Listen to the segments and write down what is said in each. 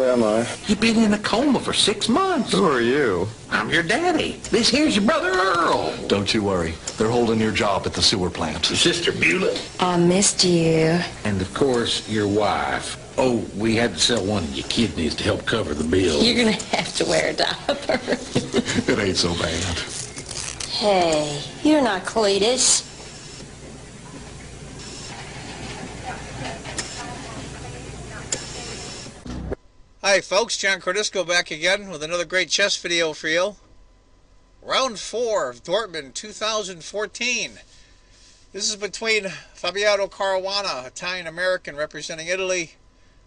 am I? You've been in a coma for 6 months. Who are you? I'm your daddy. This here's your brother Earl. Don't you worry. They're holding your job at the sewer plant. Your sister Beulah. I missed you. And, of course, your wife. Oh, we had to sell one of your kidneys to help cover the bill. You're going to have to wear a diaper. It ain't so bad. Hey, you're not Cletus. Hi folks, John Cordisco back again with another great chess video for you. Round 4 of Dortmund 2014. This is between Fabiano Caruana, Italian-American representing Italy.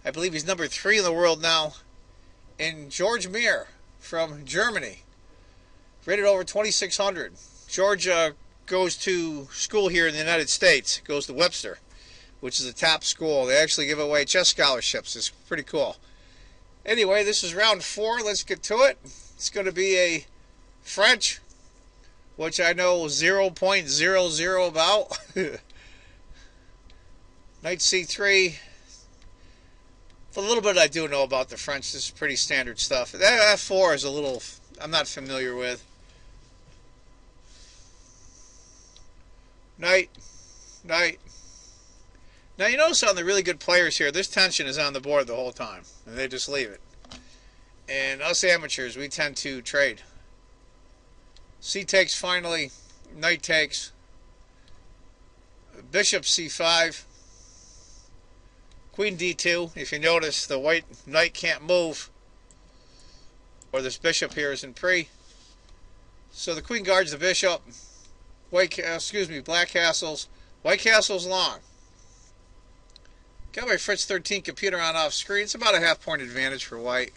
I believe he's number 3 in the world now. And George Meier from Germany. Rated over 2,600. George goes to school here in the United States. Goes to Webster, which is a top school. They actually give away chess scholarships. It's pretty cool. Anyway, this is round 4. Let's get to it. It's going to be a French, which I know 0.00 about. Knight c3. A little bit I do know about the French. This is pretty standard stuff. That f4 is a little I'm not familiar with. Knight. Knight. Now you notice on the really good players here, this tension is on the board the whole time, and they just leave it. And us amateurs, we tend to trade. C takes finally, knight takes, bishop c5, queen d2. If you notice, the white knight can't move, or this bishop here is in pre. So the queen guards the bishop. Black castles. White castle's long. Got my Fritz 13 computer on off screen. It's about a half-point advantage for white.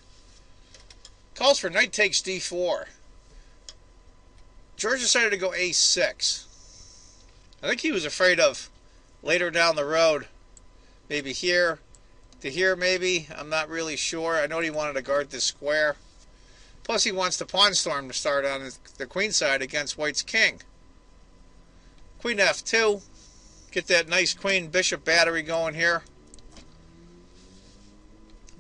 Calls for knight takes d4. George decided to go a6. I think he was afraid of later down the road, maybe here to here maybe. I'm not really sure. I know he wanted to guard this square. Plus he wants the pawn storm to start on the queen side against white's king. Queen f2. Get that nice queen bishop battery going here.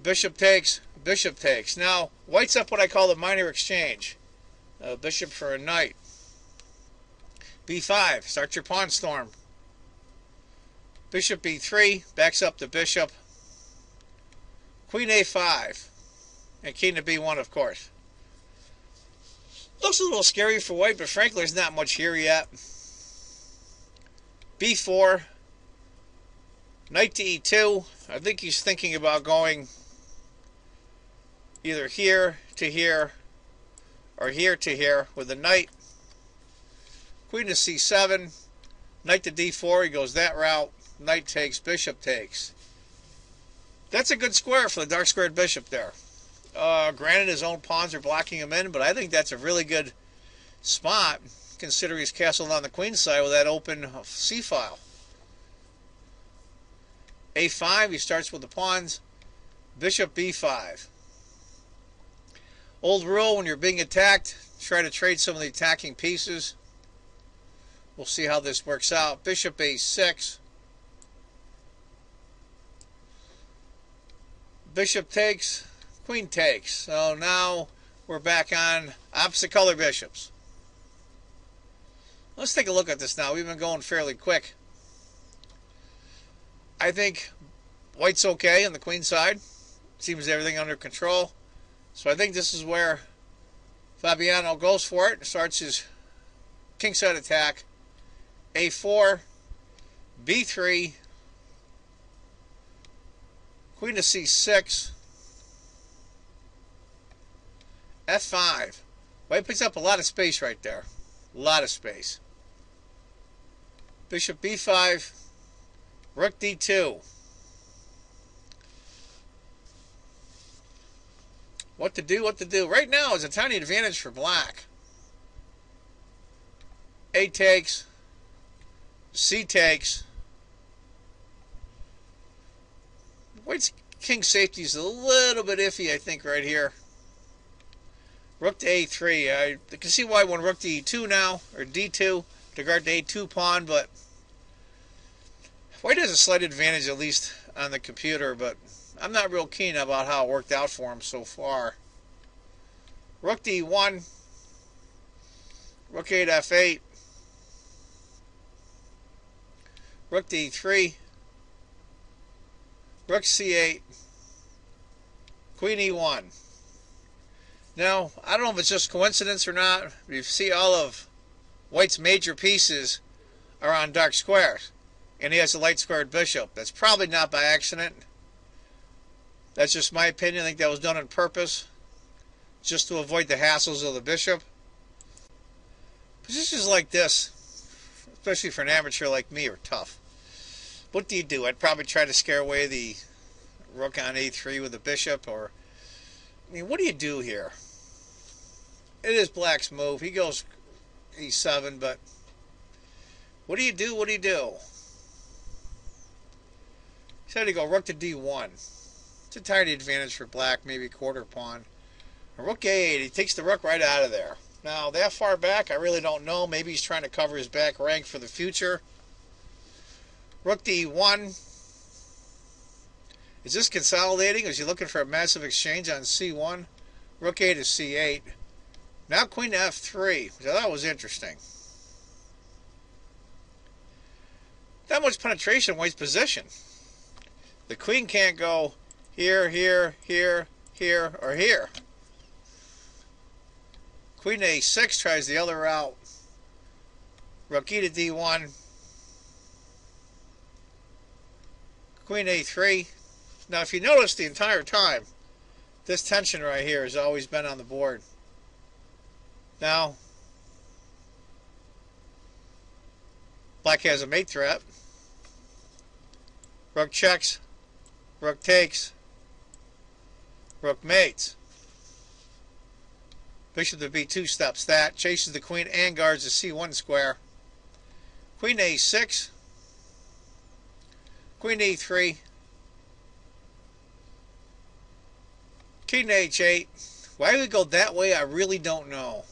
Bishop takes, bishop takes. Now, white's up what I call the minor exchange. Bishop for a knight. b5, start your pawn storm. Bishop b3, backs up the bishop. Queen a5, and king to b1, of course. Looks a little scary for white, but frankly, there's not much here yet. b4, knight to e2. I think he's thinking about going either here to here or here to here with the knight. Queen to c7, knight to d4, he goes that route. Knight takes, bishop takes. That's a good square for the dark squared bishop there. Granted his own pawns are blocking him in, but I think that's a really good spot considering he's castled on the queen side with that open c-file. a5, he starts with the pawns. Bishop b5. Old rule, when you're being attacked, try to trade some of the attacking pieces. We'll see how this works out. Bishop a6. Bishop takes, queen takes. So now we're back on opposite color bishops. Let's take a look at this now. We've been going fairly quick. I think white's okay on the queen side. Seems everything under control. So I think this is where Fabiano goes for it. Starts his kingside attack. a4, b3, queen to c6, f5. White picks up a lot of space right there. A lot of space. Bishop b5, rook d2. What to do, what to do. Right now is a tiny advantage for black. A takes, C takes. White's king safety is a little bit iffy, I think, right here. Rook to a3. I can see why one rook to e2 now, or d2, to guard the a2 pawn, but white has a slight advantage, at least on the computer, but I'm not real keen about how it worked out for him so far. Rook D1. Rook 8 F8. Rook D3. Rook C8. Queen E1. Now, I don't know if it's just coincidence or not, but you see all of White's major pieces are on dark squares, and he has a light squared bishop. That's probably not by accident. That's just my opinion. I think that was done on purpose, just to avoid the hassles of the bishop. Positions like this, especially for an amateur like me, are tough. What do you do? I'd probably try to scare away the rook on A3 with the bishop, or, I mean, what do you do here? It is black's move. He goes E7, but what do you do? What do you do? He said to go rook to D1. It's a tiny advantage for black, maybe quarter pawn. Rook A8, he takes the rook right out of there. Now, that far back, I really don't know. Maybe he's trying to cover his back rank for the future. Rook D1. Is this consolidating? Is he looking for a massive exchange on C1? Rook A to C8. Now Queen to F3, which I thought was interesting. Not much penetration in White's position. The queen can't go here, here, here, here, or here. Queen to A6 tries the other route. Rook E to D1. Queen A3. Now, if you notice the entire time, this tension right here has always been on the board. Now, black has a mate threat. Rook checks. Rook takes. Rook mates. Bishop to B2 stops that. Chases the queen and guards the C1 square. Queen A6. Queen E3. King to H8. Why would he go that way, I really don't know.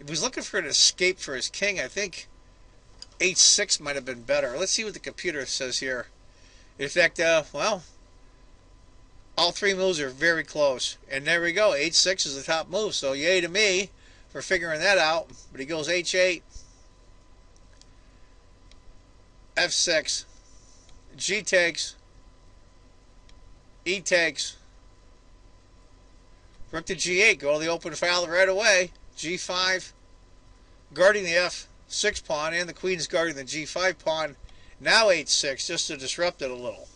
If he was looking for an escape for his king, I think H6 might have been better. Let's see what the computer says here. In fact, well, all three moves are very close. And there we go. H6 is the top move. So yay to me for figuring that out. But he goes H8, F6, G takes, E takes, rook to G8. Go to the open file right away. G5, guarding the F6 pawn, and the queen's guarding the G5 pawn. Now H6, just to disrupt it a little.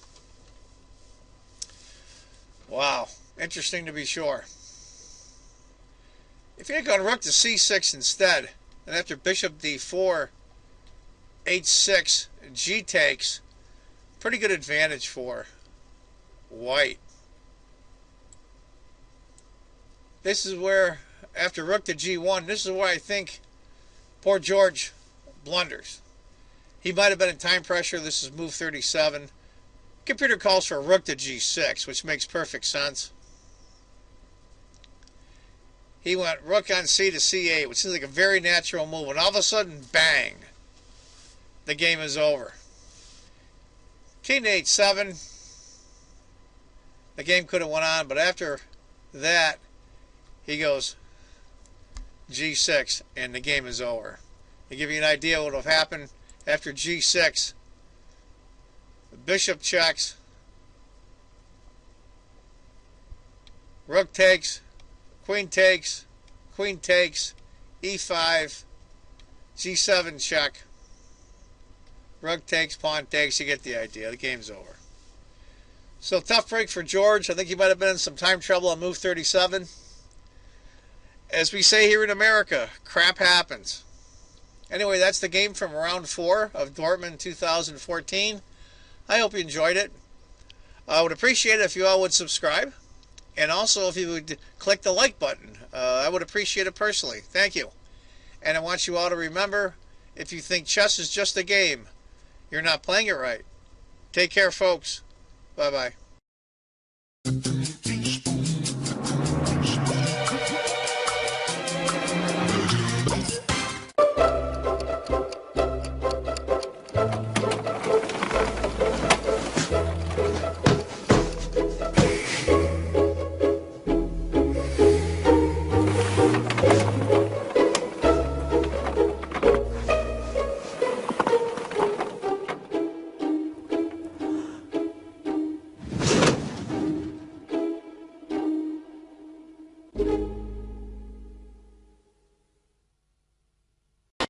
Wow, interesting to be sure. If you had gone rook to C6 instead, and after bishop D4, H6, G takes, pretty good advantage for White. This is where, after rook to G1, this is where I think poor George blunders. He might have been in time pressure. This is move 37. Computer calls for rook to G6, which makes perfect sense. He went rook on C to C8, which seems like a very natural move. And all of a sudden, bang, the game is over. King to H7. The game could have went on, but after that, he goes G6, and the game is over. To give you an idea what would have happened after G6, the bishop checks, rook takes, queen takes, E5, G7 check, rook takes, pawn takes. You get the idea. The game's over. So tough break for George. I think he might have been in some time trouble on move 37. As we say here in America, crap happens. Anyway, that's the game from round 4 of Dortmund 2014. I hope you enjoyed it. I would appreciate it if you all would subscribe. And also if you would click the like button. I would appreciate it personally. Thank you. And I want you all to remember, if you think chess is just a game, you're not playing it right. Take care, folks. Bye-bye. Bye.